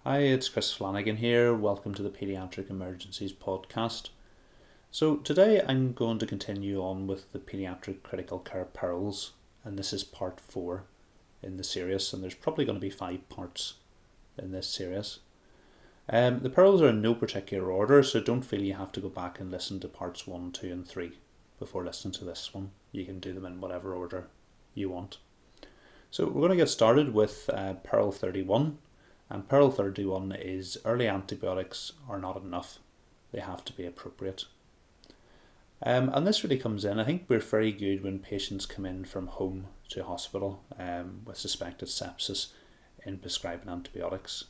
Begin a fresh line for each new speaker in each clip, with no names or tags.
Hi, it's Chris Flanagan here. Welcome to the Paediatric Emergencies podcast. So today I'm going to continue on with the Paediatric Critical Care Perils, and this is part 4 in the series, and there's probably going to be 5 parts in this series. The perils are in no particular order, so don't feel you have to go back and listen to parts 1, 2 and 3 before listening to this one. You can do them in whatever order you want. So we're going to get started with Peril 31. And Peril 31 is early antibiotics are not enough. They have to be appropriate. And this really comes in, I think we're very good when patients come in from home to hospital with suspected sepsis in prescribing antibiotics.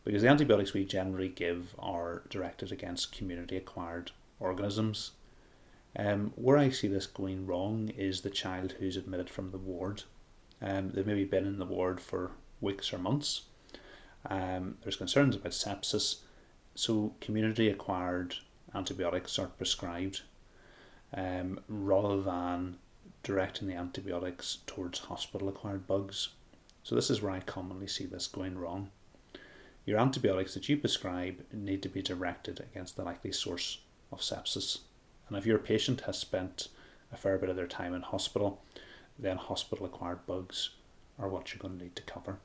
Because the antibiotics we generally give are directed against community-acquired organisms. Where I see this going wrong is the child who's admitted from the ward. They've maybe been in the ward for weeks or months. There's concerns about sepsis, so community-acquired antibiotics are prescribed rather than directing the antibiotics towards hospital-acquired bugs. So this is where I commonly see this going wrong. Your antibiotics that you prescribe need to be directed against the likely source of sepsis. And if your patient has spent a fair bit of their time in hospital, then hospital-acquired bugs are what you're going to need to cover.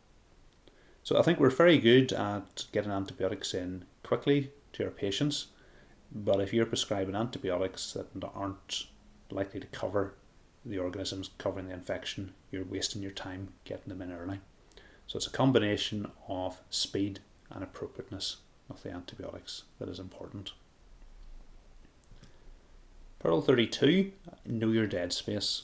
So I think we're very good at getting antibiotics in quickly to our patients, but if you're prescribing antibiotics that aren't likely to cover the organisms covering the infection, you're wasting your time getting them in early. So it's a combination of speed and appropriateness of the antibiotics that is important. Peril 32, know your dead space.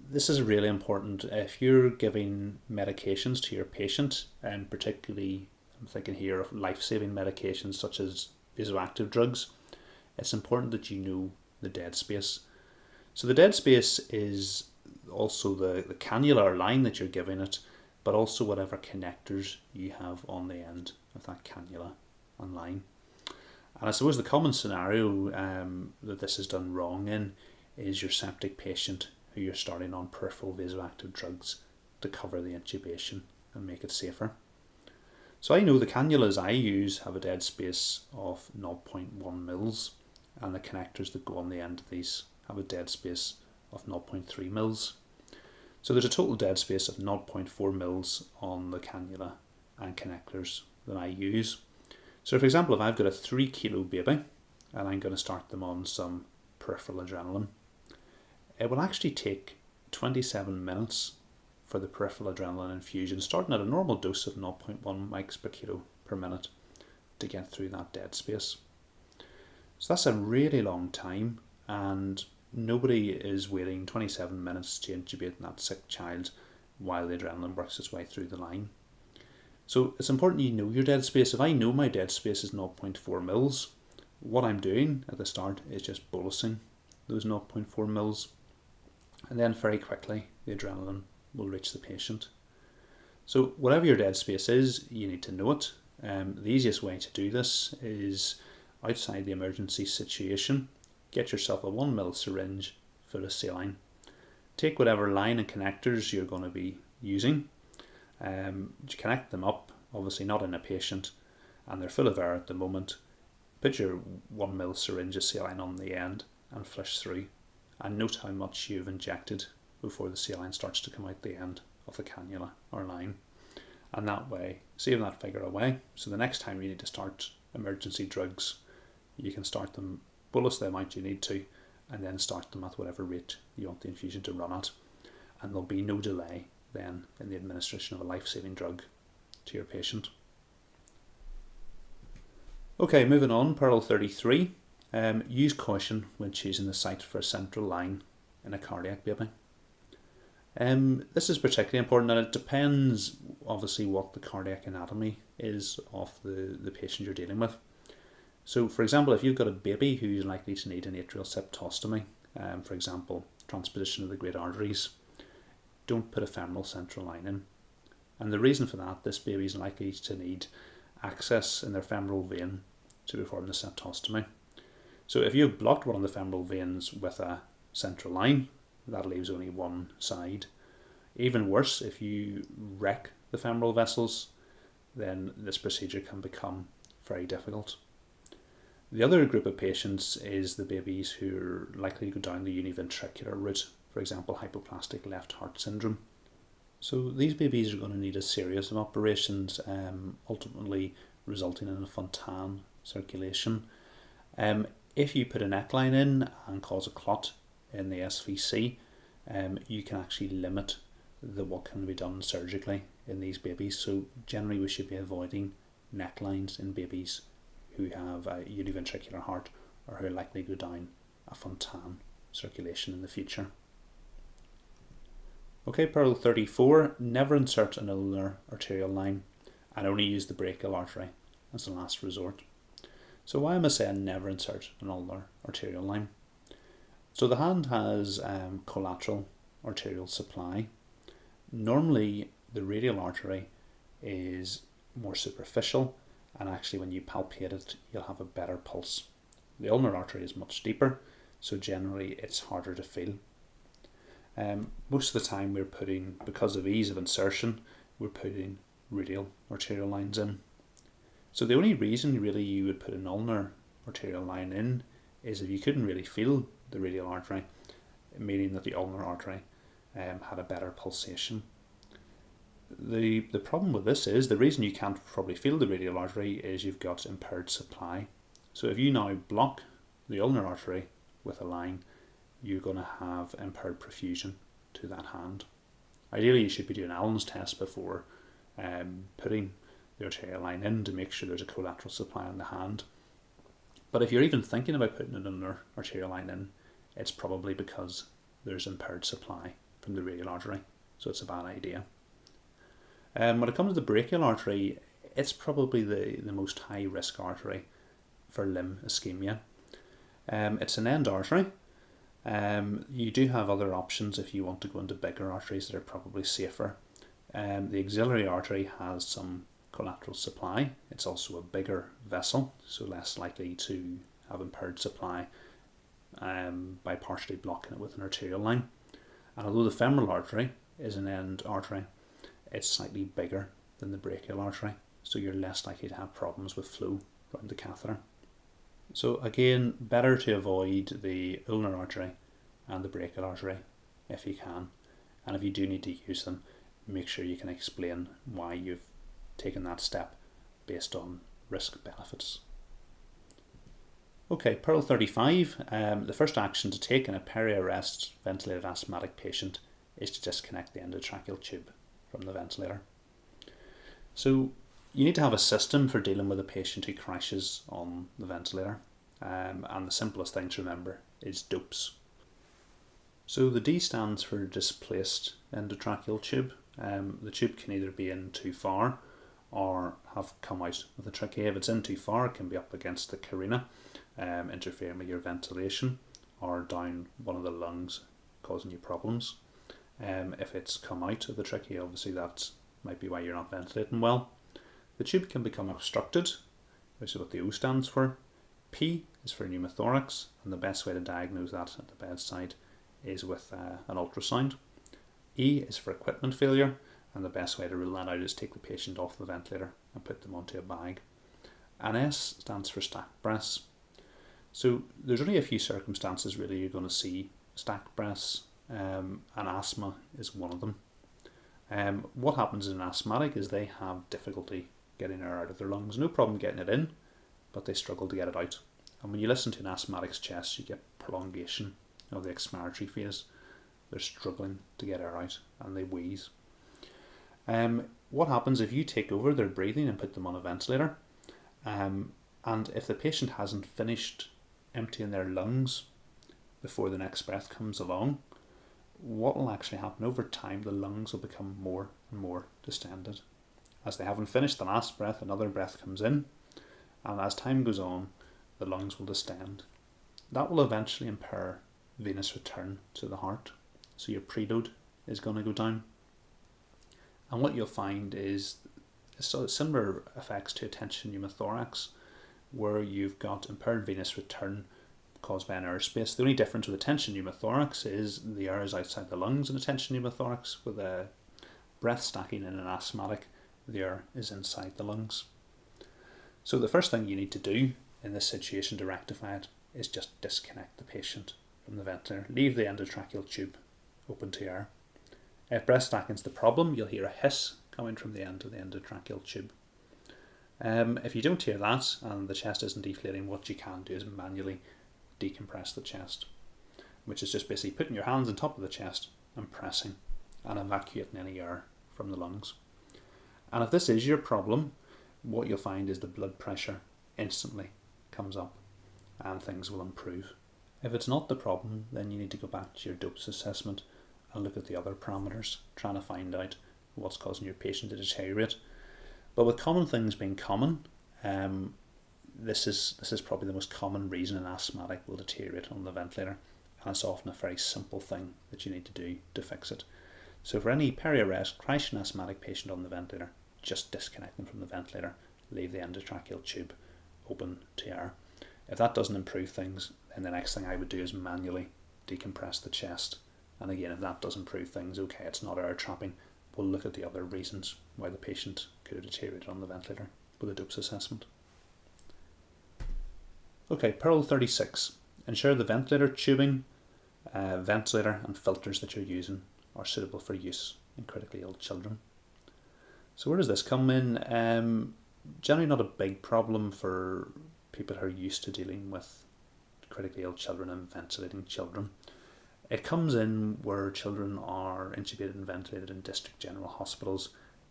This is really important. If you're giving medications to your patient, and particularly I'm thinking here of life-saving medications such as vasoactive drugs, it's important that you know the dead space. So the dead space is also the cannula or line that you're giving it, but also whatever connectors you have on the end of that cannula and line. And I suppose the common scenario that this is done wrong in is your septic patient who you're starting on peripheral vasoactive drugs to cover the intubation and make it safer. So I know the cannulas I use have a dead space of 0.1 mils, and the connectors that go on the end of these have a dead space of 0.3 mils. So there's a total dead space of 0.4 mils on the cannula and connectors that I use. So for example, if I've got a 3 kilo baby and I'm going to start them on some peripheral adrenaline, it will actually take 27 minutes for the peripheral adrenaline infusion, starting at a normal dose of 0.1 mics per kilo per minute, to get through that dead space. So that's a really long time, and nobody is waiting 27 minutes to intubate that sick child while the adrenaline works its way through the line. So it's important you know your dead space. If I know my dead space is 0.4 mils, what I'm doing at the start is just bolusing those 0.4 mils. And then very quickly the adrenaline will reach the patient. So whatever your dead space is, you need to know it. The easiest way to do this is outside the emergency situation, get yourself a 1 ml syringe full of saline. Take whatever line and connectors you're going to be using, connect them up, obviously not in a patient, and they're full of air at the moment. Put your 1 ml syringe of saline on the end and flush through. And note how much you've injected before the saline starts to come out the end of the cannula or line. And that way, save that figure away. So the next time you need to start emergency drugs, you can start them, bolus the amount you need to, and then start them at whatever rate you want the infusion to run at. And there'll be no delay then in the administration of a life-saving drug to your patient. Okay, moving on, Peril 33. Use caution when choosing the site for a central line in a cardiac baby. This is particularly important, and it depends obviously what the cardiac anatomy is of the patient you're dealing with. So for example, if you've got a baby who's likely to need an atrial septostomy, for example transposition of the great arteries, don't put a femoral central line in. And the reason for that, this baby is likely to need access in their femoral vein to perform the septostomy. So if you've blocked one of the femoral veins with a central line, that leaves only one side. Even worse, if you wreck the femoral vessels, then this procedure can become very difficult. The other group of patients is the babies who are likely to go down the univentricular route, for example, hypoplastic left heart syndrome. So these babies are going to need a series of operations, ultimately resulting in a fontan circulation. If you put a neckline in and cause a clot in the SVC, you can actually limit what can be done surgically in these babies. So generally we should be avoiding necklines in babies who have a univentricular heart or who are likely to go down a fontan circulation in the future. Okay, Pearl 34, never insert an ulnar arterial line and only use the brachial artery as a last resort. So why am I saying never insert an ulnar arterial line? So the hand has collateral arterial supply. Normally the radial artery is more superficial, and actually when you palpate it you'll have a better pulse. The ulnar artery is much deeper, so generally it's harder to feel. Most of the time we're putting, because of ease of insertion, we're putting radial arterial lines in. So the only reason really you would put an ulnar arterial line in is if you couldn't really feel the radial artery, meaning that the ulnar artery had a better pulsation. The problem with this is, the reason you can't probably feel the radial artery is you've got impaired supply. So if you now block the ulnar artery with a line, you're going to have impaired perfusion to that hand. Ideally you should be doing Allen's test before putting the arterial line in to make sure there's a collateral supply on the hand. But if you're even thinking about putting an ulnar arterial line in, it's probably because there's impaired supply from the radial artery, so it's a bad idea. When it comes to the brachial artery, it's probably the most high risk artery for limb ischemia. It's an end artery. You do have other options if you want to go into bigger arteries that are probably safer. The axillary artery has some collateral supply. It's also a bigger vessel, so less likely to have impaired supply by partially blocking it with an arterial line. And although the femoral artery is an end artery, it's slightly bigger than the brachial artery, so you're less likely to have problems with flow around the catheter. So again, better to avoid the ulnar artery and the brachial artery if you can, and if you do need to use them, make sure you can explain why you've taken that step based on risk benefits. Okay, Pearl 35, the first action to take in a periarrest ventilated asthmatic patient is to disconnect the endotracheal tube from the ventilator. So you need to have a system for dealing with a patient who crashes on the ventilator, and the simplest thing to remember is DOPES. So the D stands for displaced endotracheal tube. The tube can either be in too far or have come out of the trachea. If it's in too far, it can be up against the carina, interfering with your ventilation, or down one of the lungs, causing you problems. If it's come out of the trachea, obviously that might be why you're not ventilating well. The tube can become obstructed, which is what the O stands for. P is for pneumothorax, and the best way to diagnose that at the bedside is with an ultrasound. E is for equipment failure, and the best way to rule that out is take the patient off the ventilator and put them onto a bag. And S stands for stacked breaths. So there's only a few circumstances really you're going to see stacked breaths, and asthma is one of them. What happens in an asthmatic is they have difficulty getting air out of their lungs. No problem getting it in, but they struggle to get it out. And when you listen to an asthmatic's chest, you get prolongation of the expiratory phase. They're struggling to get air out and they wheeze. What happens if you take over their breathing and put them on a ventilator, and if the patient hasn't finished emptying their lungs before the next breath comes along, what will actually happen over time, the lungs will become more and more distended. As they haven't finished the last breath, another breath comes in, and as time goes on, the lungs will distend. That will eventually impair venous return to the heart, so your preload is going to go down. And what you'll find is similar effects to attention pneumothorax, where you've got impaired venous return caused by an airspace. The only difference with attention pneumothorax is the air is outside the lungs in attention pneumothorax. With a breath stacking in an asthmatic, the air is inside the lungs. So the first thing you need to do in this situation to rectify it is just disconnect the patient from the ventilator. Leave the endotracheal tube open to air. If breath stacking's the problem, you'll hear a hiss coming from the end of the endotracheal tube. If you don't hear that and the chest isn't deflating, what you can do is manually decompress the chest, which is just basically putting your hands on top of the chest and pressing and evacuating any air from the lungs. And if this is your problem, what you'll find is the blood pressure instantly comes up and things will improve. If it's not the problem, then you need to go back to your dose assessment and look at the other parameters, trying to find out what's causing your patient to deteriorate. But with common things being common, this is probably the most common reason an asthmatic will deteriorate on the ventilator, and it's often a very simple thing that you need to do to fix it. So for any periarrest crashing asthmatic patient on the ventilator, just disconnect them from the ventilator, leave the endotracheal tube open to air. If that doesn't improve things, then the next thing I would do is manually decompress the chest. And again, if that does improve things, okay, it's not air trapping, we'll look at the other reasons why the patient could have deteriorated on the ventilator with a dose assessment. Okay, Pearl 36. Ensure the ventilator tubing, ventilator and filters that you're using are suitable for use in critically ill children. So where does this come in? Generally not a big problem for people who are used to dealing with critically ill children and ventilating children. It comes in where children are intubated and ventilated in district general hospitals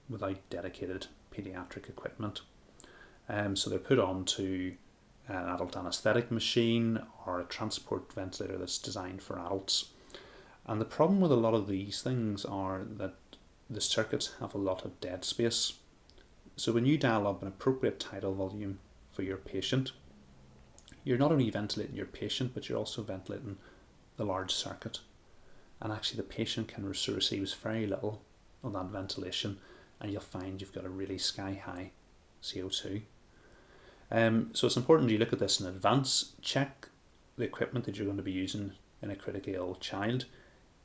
without dedicated paediatric equipment. So they're put onto an adult anaesthetic machine or a transport ventilator that's designed for adults. And the problem with a lot of these things are that the circuits have a lot of dead space. So when you dial up an appropriate tidal volume for your patient, you're not only ventilating your patient, but you're also ventilating the large circuit. And actually the patient can receive very little of that ventilation, and you'll find you've got a really sky-high CO2. So it's important you look at this in advance. Check the equipment that you're going to be using in a critically ill child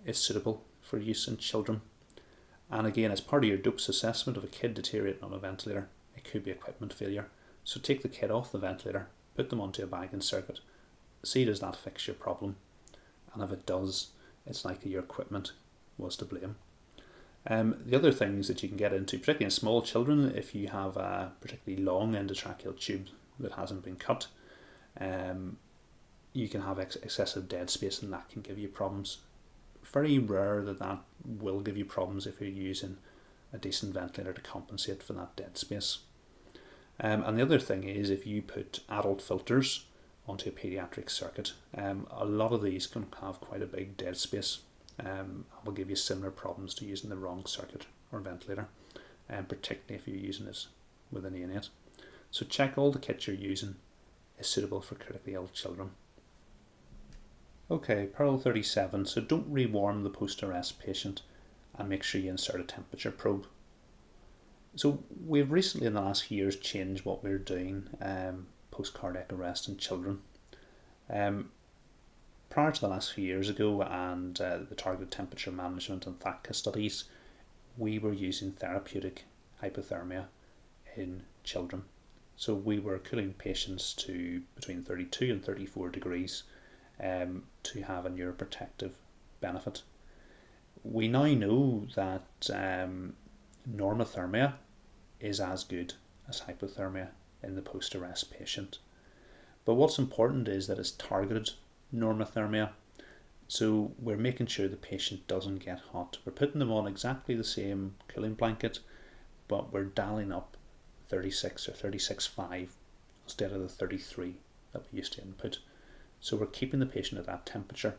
is suitable for use in children. And again, as part of your dose assessment of a kid deteriorating on a ventilator, it could be equipment failure. So take the kid off the ventilator, put them onto a bagging circuit, see does that fix your problem, and if it does, it's likely your equipment was to blame. The other things that you can get into, particularly in small children, if you have a particularly long endotracheal tube that hasn't been cut, you can have excessive dead space, and that can give you problems. Very rare that will give you problems if you're using a decent ventilator to compensate for that dead space. And the other thing is, if you put adult filters onto a paediatric circuit, a lot of these can have quite a big dead space, and will give you similar problems to using the wrong circuit or ventilator, and particularly if you're using it with an neonate. So check all the kit you're using is suitable for critically ill children. Okay, Pearl 37. So don't rewarm the post-arrest patient, and make sure you insert a temperature probe. So we've recently in the last few years changed what we're doing post-cardiac arrest in children. Prior to the last few years ago and the targeted temperature management and THACA studies, we were using therapeutic hypothermia in children. So we were cooling patients to between 32 and 34 degrees to have a neuroprotective benefit. We now know that normothermia is as good as hypothermia in the post-arrest patient. But what's important is that it's targeted normothermia. So we're making sure the patient doesn't get hot. We're putting them on exactly the same cooling blanket, but we're dialing up 36 or 36.5 instead of the 33 that we used to input. So we're keeping the patient at that temperature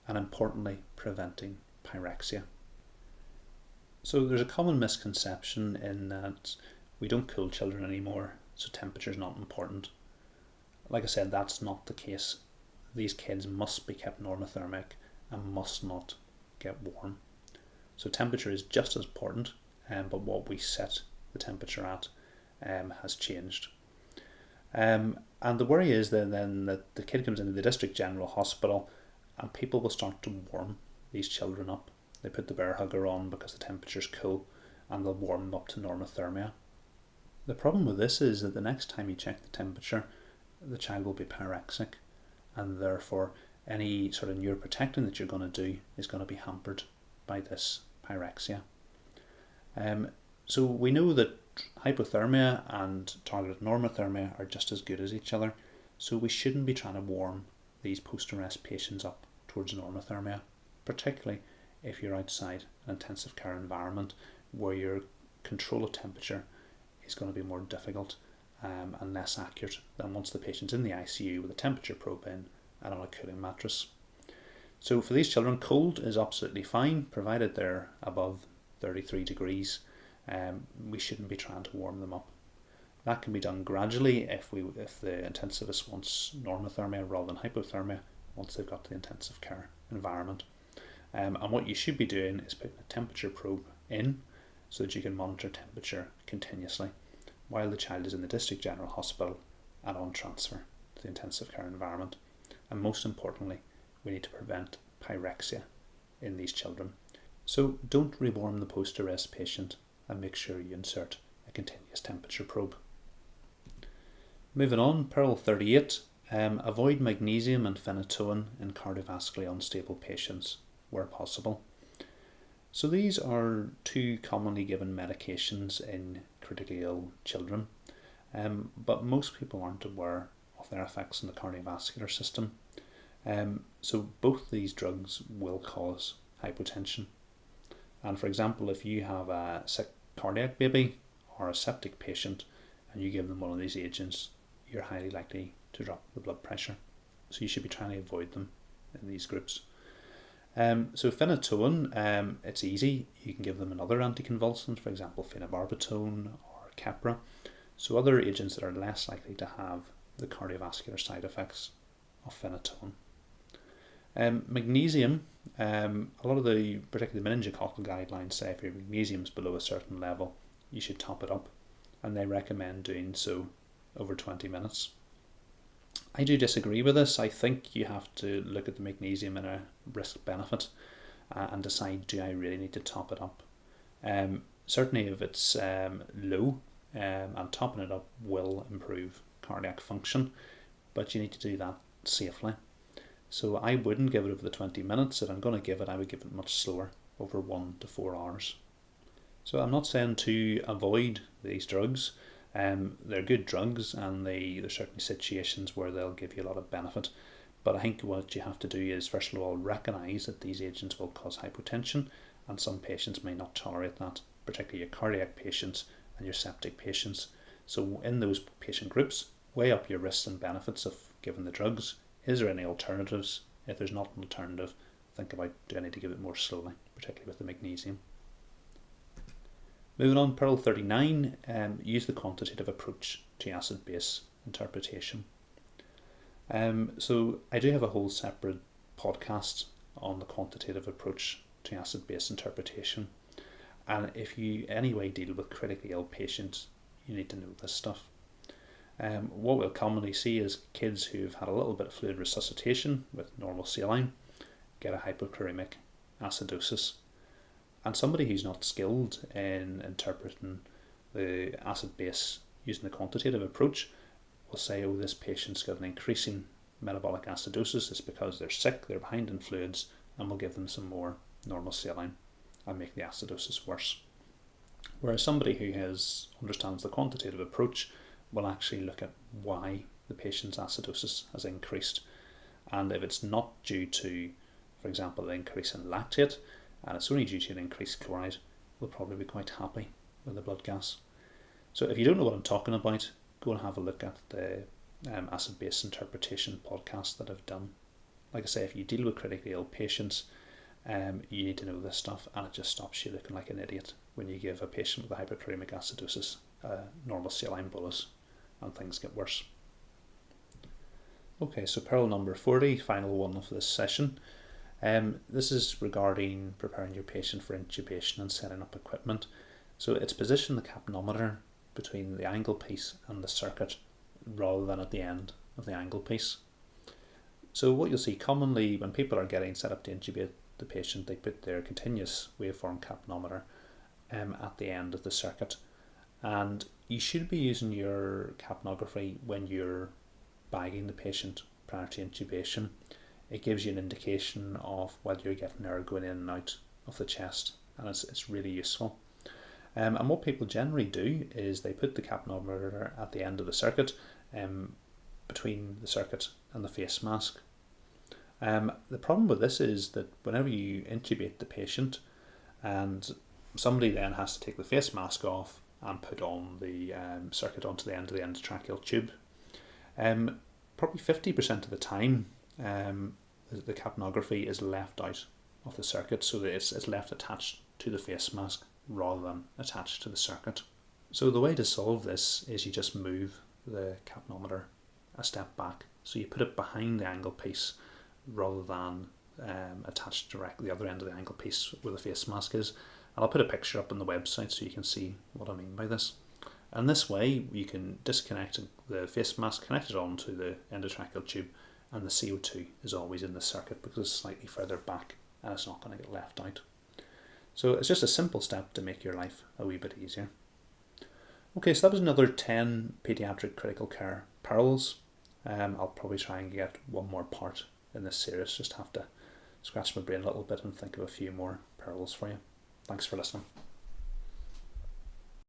and importantly preventing pyrexia. So there's a common misconception in that we don't cool children anymore, so temperature is not important. Like I said, that's not the case. These kids must be kept normothermic and must not get warm. So temperature is just as important, but what we set the temperature at has changed. And the worry is then that the kid comes into the district general hospital and people will start to warm these children up. They put the bear hugger on because the temperature's cool, and they'll warm them up to normothermia. The problem with this is that the next time you check the temperature, the child will be pyrexic, and therefore any sort of neuroprotecting that you're going to do is going to be hampered by this pyrexia. So we know that hypothermia and targeted normothermia are just as good as each other, so we shouldn't be trying to warm these post-arrest patients up towards normothermia, particularly if you're outside an intensive care environment where your control of temperature is going to be more difficult and less accurate than once the patient's in the ICU with a temperature probe in and on a cooling mattress. So for these children, cold is absolutely fine, provided they're above 33 degrees. We shouldn't be trying to warm them up. That can be done gradually if the intensivist wants normothermia rather than hypothermia once they've got to the intensive care environment. And what you should be doing is putting a temperature probe in so that you can monitor temperature continuously while the child is in the district general hospital and on transfer to the intensive care environment. And most importantly, we need to prevent pyrexia in these children. So don't rewarm the post-arrest patient and make sure you insert a continuous temperature probe. Moving on, Peril 38, avoid magnesium and phenytoin in cardiovascularly unstable patients where possible. So these are two commonly given medications in critically ill children, but most people aren't aware of their effects on the cardiovascular system. So both these drugs will cause hypotension. And for example, if you have a sick cardiac baby or a septic patient and you give them one of these agents, you're highly likely to drop the blood pressure. So you should be trying to avoid them in these groups. So phenytoin, it's easy. You can give them another anticonvulsant, for example, phenobarbital or Keppra. So other agents that are less likely to have the cardiovascular side effects of phenytoin. Magnesium, a lot of the, particularly meningococcal guidelines say if your magnesium is below a certain level, you should top it up, and they recommend doing so over 20 minutes. I do disagree with this. I think you have to look at the magnesium in a risk-benefit and decide, do I really need to top it up? Certainly if it's low, and topping it up will improve cardiac function, but you need to do that safely. So I wouldn't give it over the 20 minutes. If I'm going to give it, I would give it much slower, over 1 to 4 hours. So I'm not saying to avoid these drugs. They're good drugs, and there's certainly situations where they'll give you a lot of benefit. But I think what you have to do is, first of all, recognise that these agents will cause hypotension, and some patients may not tolerate that, particularly your cardiac patients and your septic patients. So in those patient groups, weigh up your risks and benefits of giving the drugs. Is there any alternatives? If there's not an alternative, think about, do I need to give it more slowly, particularly with the magnesium. Moving on, Peril 39, use the quantitative approach to acid-base interpretation. So I do have a whole separate podcast on the quantitative approach to acid-base interpretation. And if you anyway deal with critically ill patients, you need to know this stuff. What we'll commonly see is kids who've had a little bit of fluid resuscitation with normal saline get a hypochloremic acidosis. And somebody who's not skilled in interpreting the acid base using the quantitative approach will say, oh, this patient's got an increasing metabolic acidosis. It's because they're sick, they're behind in fluids, and we'll give them some more normal saline and make the acidosis worse. Whereas somebody who understands the quantitative approach will actually look at why the patient's acidosis has increased. And if it's not due to, for example, the increase in lactate, and it's only due to an increased chloride, we'll probably be quite happy with the blood gas. So if you don't know what I'm talking about, go and have a look at the acid-base interpretation podcast that I've done. Like I say, if you deal with critically ill patients, you need to know this stuff, and it just stops you looking like an idiot when you give a patient with a hypochloremic acidosis a normal saline bolus and things get worse. Okay, so peril number 40, final one of this session. This is regarding preparing your patient for intubation and setting up equipment. So it's position the capnometer between the angle piece and the circuit rather than at the end of the angle piece. So what you'll see commonly when people are getting set up to intubate the patient, they put their continuous waveform capnometer at the end of the circuit. And you should be using your capnography when you're bagging the patient prior to intubation. It gives you an indication of whether you're getting air going in and out of the chest, and it's really useful. And what people generally do is they put the capnometer at the end of the circuit, between the circuit and the face mask. The problem with this is that whenever you intubate the patient, and somebody then has to take the face mask off and put on the circuit onto the end of the endotracheal tube, probably 50% of the time the capnography is left out of the circuit, so that it's left attached to the face mask rather than attached to the circuit. So the way to solve this is you just move the capnometer a step back. So you put it behind the angle piece rather than attached directly the other end of the angle piece where the face mask is. And I'll put a picture up on the website so you can see what I mean by this. And this way you can disconnect the face mask, connect it onto the endotracheal tube, and the CO2 is always in the circuit because it's slightly further back and it's not going to get left out. So it's just a simple step to make your life a wee bit easier. Okay, so that was another 10 paediatric critical care pearls. I'll probably try and get one more part in this series, just have to scratch my brain a little bit and think of a few more pearls for you. Thanks for listening.